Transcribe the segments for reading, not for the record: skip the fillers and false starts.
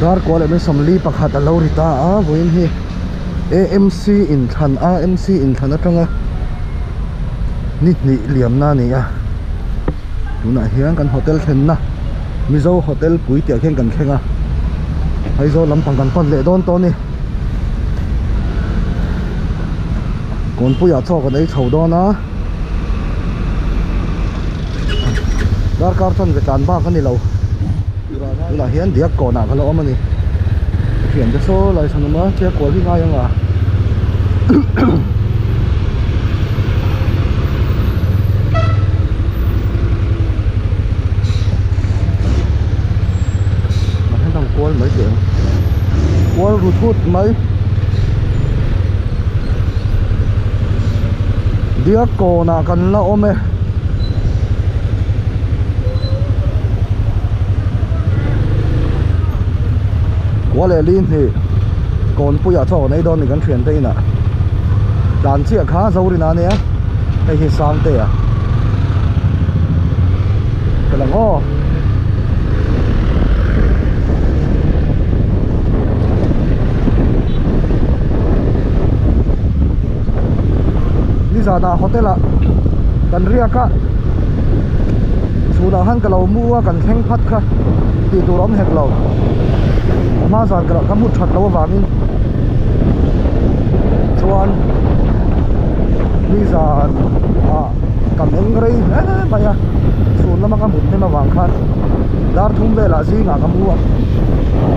dar ko le me somli pakhat a lo rita a voin hi AMC in than AMC in than atanga ni liam na ni a tuna hian kan hotel thenna mizo hotel pui tia khen kan khenga hai zo lampang kan pan le don to ni kon puya chok kan ei chho do na dar kar thon ke tan ba kan ni lo tuna hian diak ko na kan lo amani khian de so lai sanuma che ko hi nga yanga qual mấy chuyện qual rụt hút mấy đĩa cổ nà cần là ôm quá lẹ linh thì còn bây giờ cho này đón thì cần chuyển đây nè đàn chia khá dâu đi nè nè đây thì sang đây à cái là ngô na hotel a kan ria ka suna han ka lo mua kan theng phat kha ti turom hek lo ma zan ka ka mu that lo wangin chuan ni zan kam eng rei ba ya sun lama ka mut ne ma wang khan dar thum be la zi nga ka mu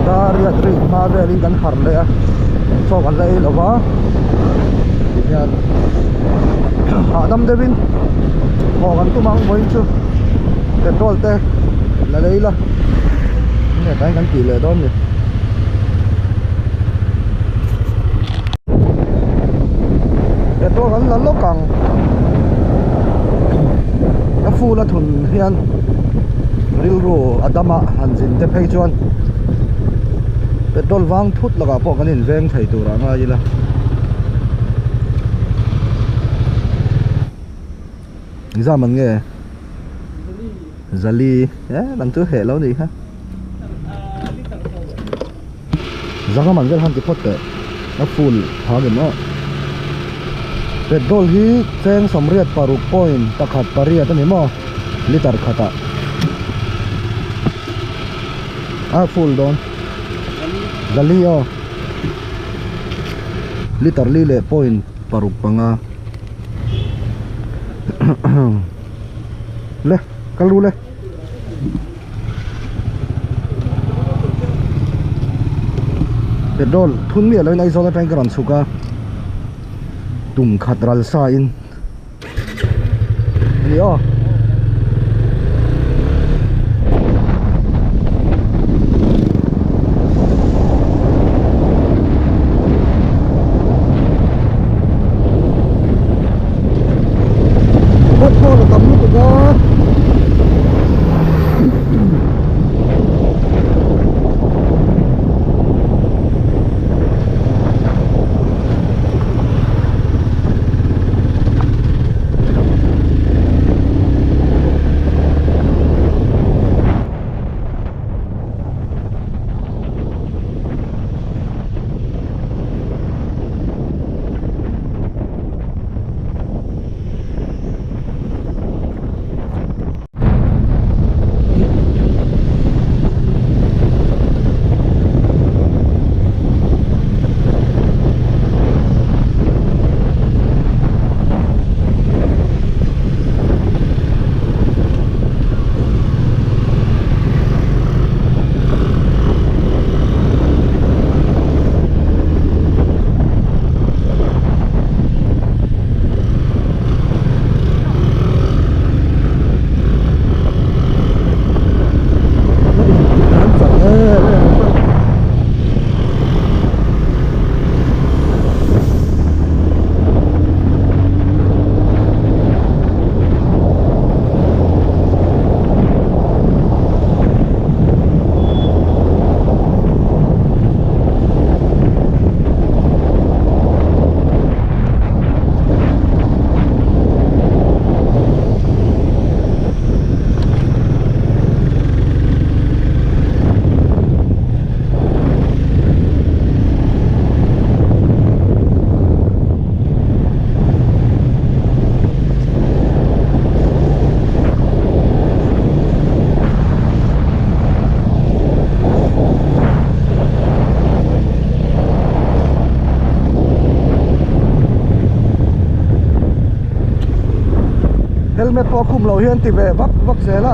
dar ya tri ma be ling kan har le a so kan lei lo wa ya Adam Devin họ gắn tu mang với chưa petrol te là đây là này tay gắn chỉ lệ đó nhỉ petrol gắn là lốc càng nó phu là thun hiền railroad Adama hành trình te pay chuan petrol vang thút là cả bộ cái nền veng thầy tụ ra ngay gì là ra mình nghe Zali lần trước hệ lâu đi ha ra cái mình rất ham cái pot đấy nó full tháo được nó petrol hi cheng somriat paruk point takhat paria ta ni mo liter khata full don Zali o liter li le point paruk panga le kalu le petrol thun mi lo nai zo la tang karan suka tum khatral sa in yo helmet po khum lo hian ti ve vak vak zela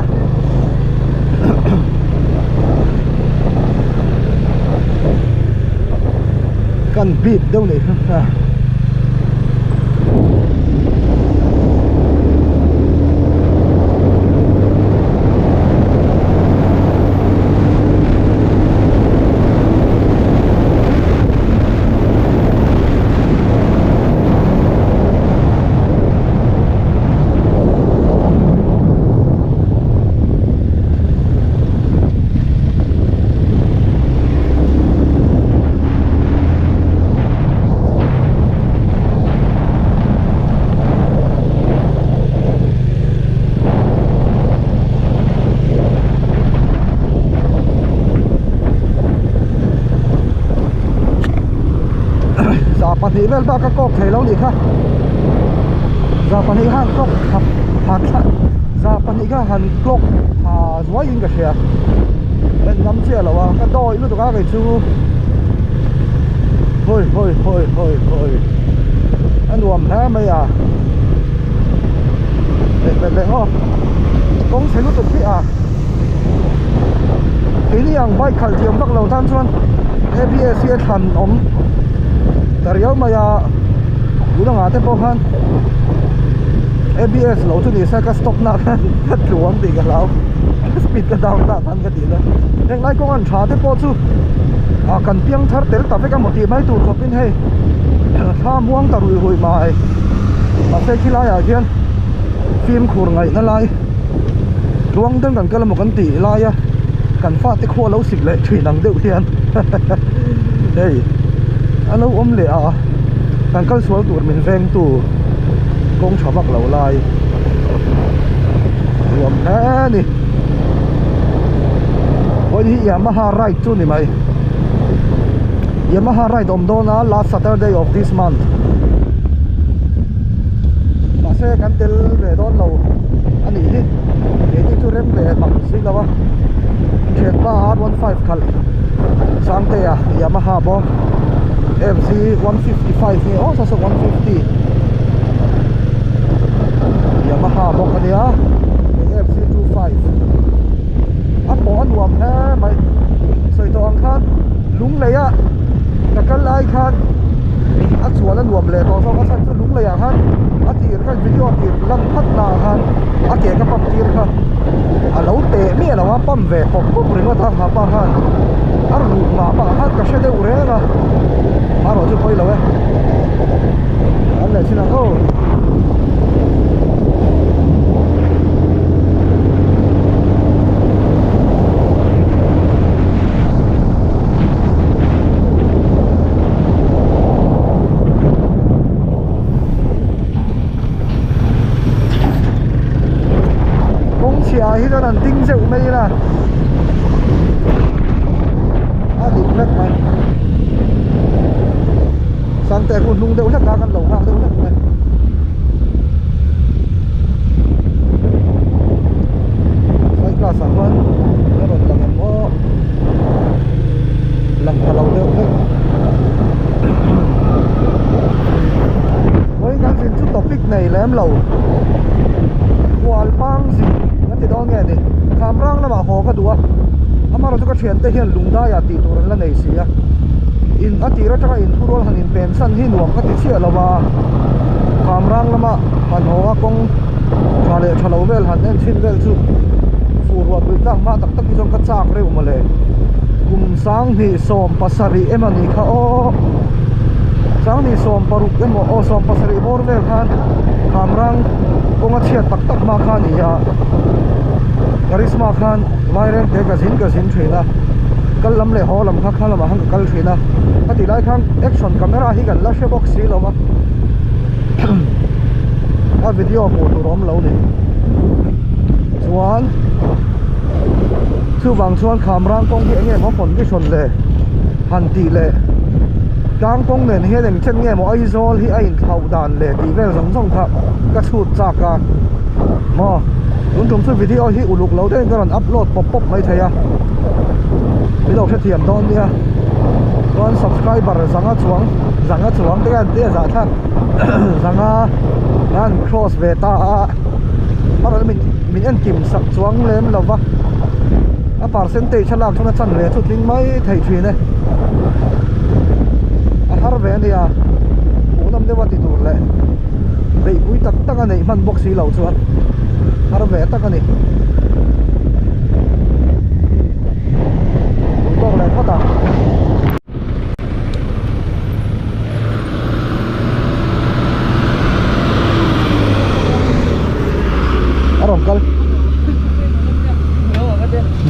kan beat đâu này pani vel ba ka kok thei lo ni kha za pani han kok ha kha za pani ga han kok ha zwai in ka shia ben ngam chia lo wa ka doi lu to ka ke chu hoi anh luồng thế mấy à để ho cũng sẽ lúc tục đi à cái này ang bay khẩn trương bắt đầu tan xuân ABS sẽ thành ống tariao mà ya udah ngate pohan ABS lo tu ni sa ka stop na kan luang ti ka lao speed ka down ta tan ka ti la neng lai kong an tha te po chu a kan piang thar tel ta fe ka moti mai tur ko pin he tha muang ta rui hui mai ma se khila ya hian phim khur ngai na lai luang den kan kala mo kan ti lai ya kan fa te kho lo sik le thui nang deuh hian hey alo om le a kan kal sual tur min veng tu kong thabak lo lai ruam na ni oi hi Yamaha ride tu ni mai Yamaha ride om dona last Saturday of this month ma se kan tel ve don lo ani hi ni tu rem ve bang si lawa chen ba R15 khal sang te ya Yamaha bo MC 155 ni oh sa 150 Yamaha bo ka dia MC 25 at bo an wam na mai soi to ang khan lung le ya ka kal lai khan at suan an wam le to so ka san chu lung le ya khan atir khan video atir lang phat na khan ake ka pam tir khan a lo te mi la wa pam ve pop pop ringa ta ha pa khan ar lu ma pa khan ka she de urega aro chu poi lo we an le sina ko hi cho đàn tinh rượu mấy là đỉnh phép mày sang tệ của nung đậu chắc đã căn lẩu vào đâu chắc mày sai cả sáng hơn nó còn làm có làm cả lẩu đậu đấy với các chuyện chút topic này là em lẩu quả băng gì thì đó nghe đi tham rang nó mà hồ cái đũa ama rồi cho cái chuyện tới hiện lùng đai à tì tụi nó này xí à in à tì ra cho cái in thu rồi hành in pension hi nuông cái tì xí là mà tham rang nó mà hành hồ công trả lệ trả lâu về hành em xin về chú phù hợp với tăng mà tắc tắc đi trong cái chạc đấy mà lệ cùng sáng thì xóm pasari em anh khá ô sáng thì xóm paruk em ô xóm pasari bor về khan tham rang công a chiat tak tak ma khan ni ya charisma khan mai ren te ka zin thina kal lam le ho lam kha kha lam hang kal thina ati lai khan action camera hi kan la she box si lo ma a video ko tu rom lo ni chuan chu wang chuan khamrang kong hi nge mo pon ki son le han ti le kang kong nen he den chen nge mo aizol hi a in thau dan le ti vel zong zong kha ka chut cha ka mo luôn trong số video hi uluk lâu đấy các bạn upload pop pop mấy thầy à video sẽ thiểm đón nha con subscriber rằng á chuang cái anh tia giả thang rằng á anh cross về ta mà rồi mình ăn kim sắc chuang lên lâu vâng à percentage chắc là chúng ta chăn về chút linh mấy thầy thuyền này à har về thì à bố năm đứa vào thì đủ lại bị bụi tắc tắc anh này man box xí lẩu chuan har về tắc anh này bụi bọc lại phát à rồng cân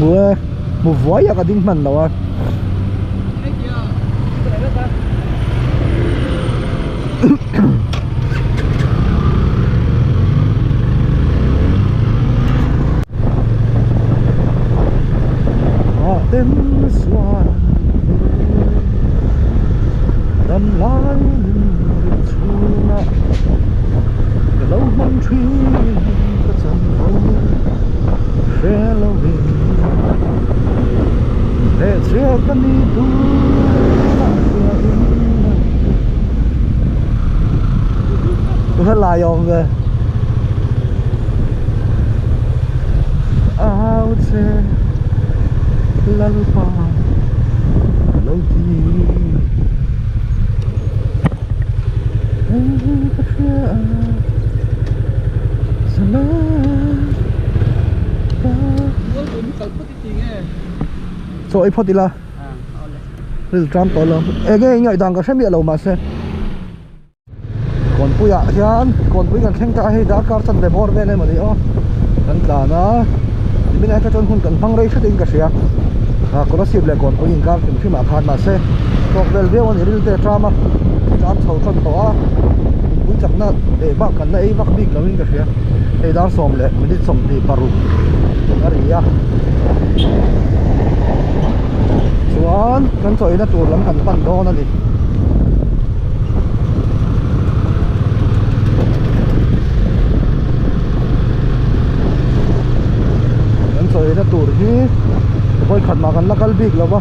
mùa mùa vói à cái đinh mần đâu à tên xoan đâm lái chua cái lâu mong truy có chân không sẽ lâu đi để sẽ cần đi tu tôi hết lại rồi người áo xe lalpa lâu đi so ai photi la ril tram to lo ege ngai dang ka hремia lo ma se kon puya hian kon pui kan theng ta hei da kar chan be bor ve le mani o kan tla na min ai ka chon hun kan phang rei thatin ka sia a ko sip le kon pui in kar thim thima khan ma se tok vel ve on ril te trama chan chho thon to a pui chak na e ba kan na ei vak bik lo in ka sia ei dar som le minit som ni paru ariya chuan kan choi na tur lam kan pan don ani kan choi na tur hi koi khat ma kan lakal bik lawa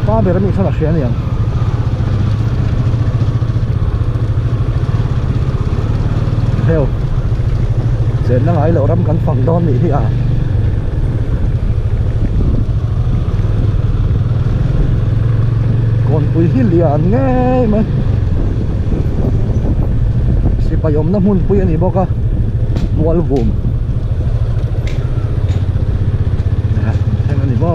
pa bera mi thana hrian yan heo chen na ngai lo ram kan phang don ni hi a còn pui hi lian nghe mà si payom na mun pui ani boka wal vum nè xem ani bo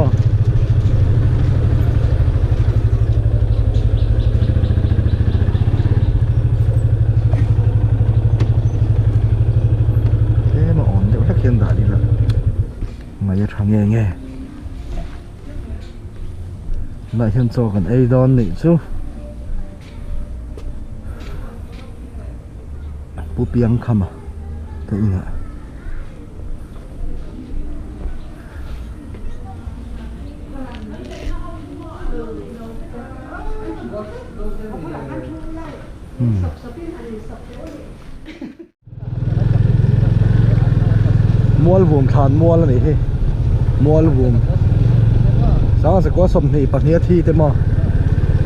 thế mà ổn được chắc hiện đại đi là mà giờ thằng nghe nghe lại hiện cho gần ai đón nị chú bố piang khăm à thế nhỉ mual vùng thàn mual là này mual vùng sáng sẽ có sầm thì bật nhớ thi thế mà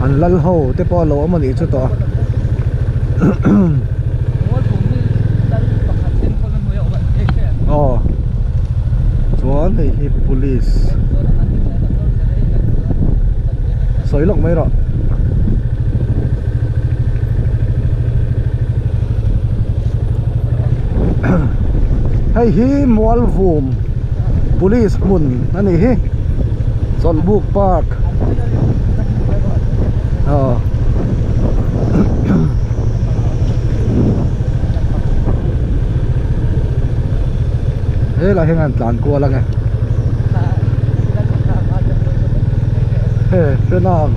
anh lăn hầu thế bao lỗ mà đi cho to chuan thì police soi lọc mấy rồi hay hi mual vùng police mun anh này hi Son Book Park thế là hình ảnh tàn cua là nghe thế nào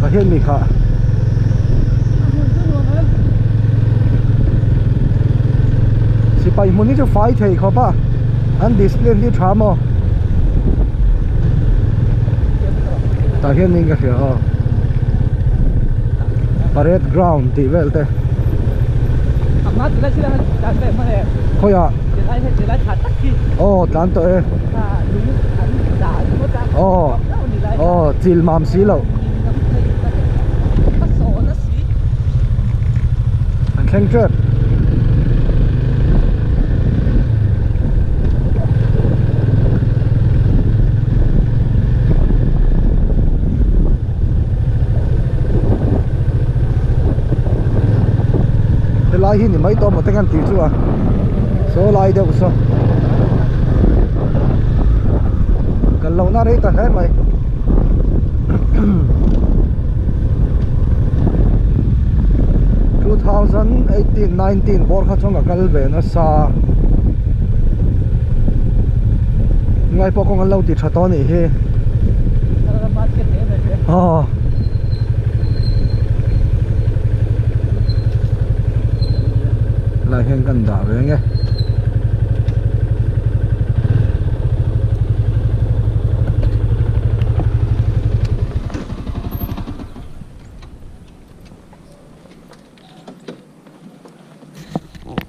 có hiện mình khả si bay muốn đi cho phải thì khó pa anh display đi tram mà ta hiện mình cái gì parade ground thì vậy thế thôi à tán tới chill mam xí lậu anh khen chết lai hi ni mai to mo te kan ti chu a so lai de so kan lo na rei ta hai mai 2018-19 bor kha chonga kal ve na sa ngai po kong lo ti tha to ni he lại hiện cần đảo về nghe